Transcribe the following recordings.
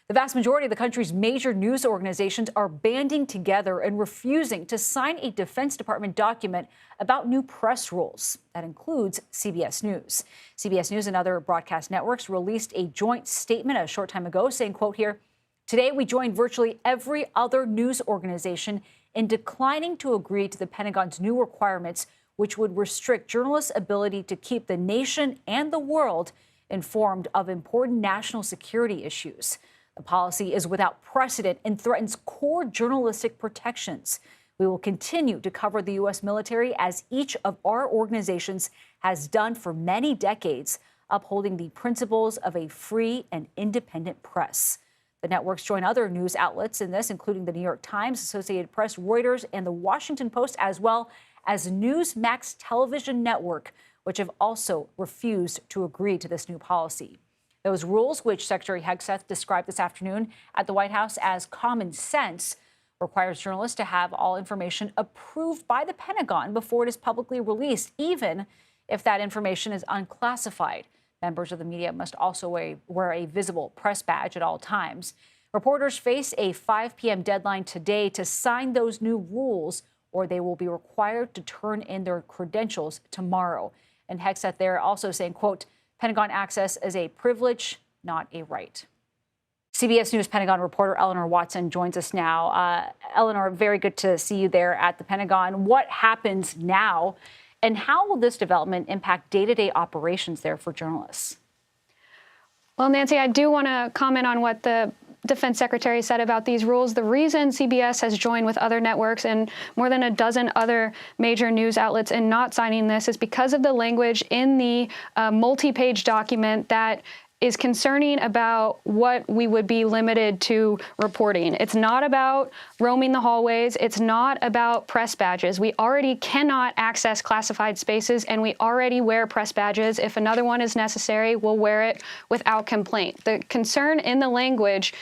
The vast majority of the country's major news organizations are banding together and refusing to sign a Defense Department document about new press rules. That includes CBS News. CBS News and other broadcast networks released a joint statement a short time ago saying, quote here, "Today we join virtually every other news organization in declining to agree to the Pentagon's new requirements, which would restrict journalists' ability to keep the nation and the world informed of important national security issues. The policy is without precedent and threatens core journalistic protections. We will continue to cover the U.S. military as each of our organizations has done for many decades, upholding the principles of a free and independent press." The networks join other news outlets in this, including the New York Times, Associated Press, Reuters, and the Washington Post, as well as Newsmax television network, which have also refused to agree to this new policy. Those rules, which Secretary Hegseth described this afternoon at the White House as common sense, requires journalists to have all information approved by the Pentagon before it is publicly released, even if that information is unclassified. Members of the media must also wear a visible press badge at all times. Reporters face a 5 p.m. deadline today to sign those new rules, or they will be required to turn in their credentials tomorrow. And Hegseth there also saying, quote, "Pentagon access is a privilege, not a right." CBS News Pentagon reporter Eleanor Watson joins us now. Eleanor, very good to see you there at the Pentagon. What happens now, and how will this development impact day-to-day operations there for journalists? Well, Nancy, I do want to comment on what the Defense Secretary said about these rules. The reason CBS has joined with other networks and more than a dozen other major news outlets in not signing this is because of the language in the multi-page document that is concerning about what we would be limited to reporting. It's not about roaming the hallways. It's not about press badges. We already cannot access classified spaces, and we already wear press badges. If another one is necessary, we'll wear it without complaint. The concern in the language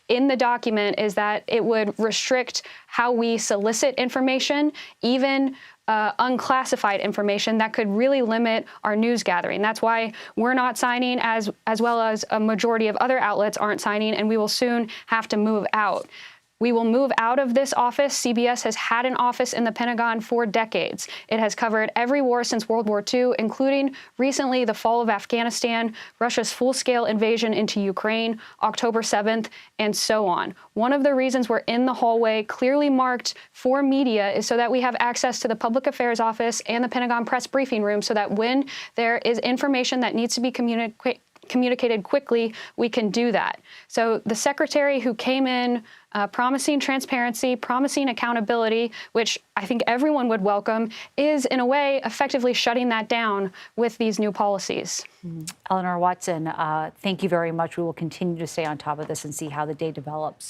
in the document is that it would restrict how we solicit information, even unclassified information that could really limit our news gathering. That's why we're not signing, as well as a majority of other outlets aren't signing, and we will soon have to move out. We will move out of this office. CBS has had an office in the Pentagon for decades. It has covered every war since World War II, including recently the fall of Afghanistan, Russia's full-scale invasion into Ukraine, October 7th, and so on. One of the reasons we're in the hallway, clearly marked for media, is so that we have access to the Public Affairs Office and the Pentagon Press Briefing Room, so that when there is information that needs to be communicated quickly, we can do that. So the secretary who came in promising transparency, promising accountability, which I think everyone would welcome, is in a way effectively shutting that down with these new policies. Eleanor Watson, thank you very much. We will continue to stay on top of this and see how the day develops.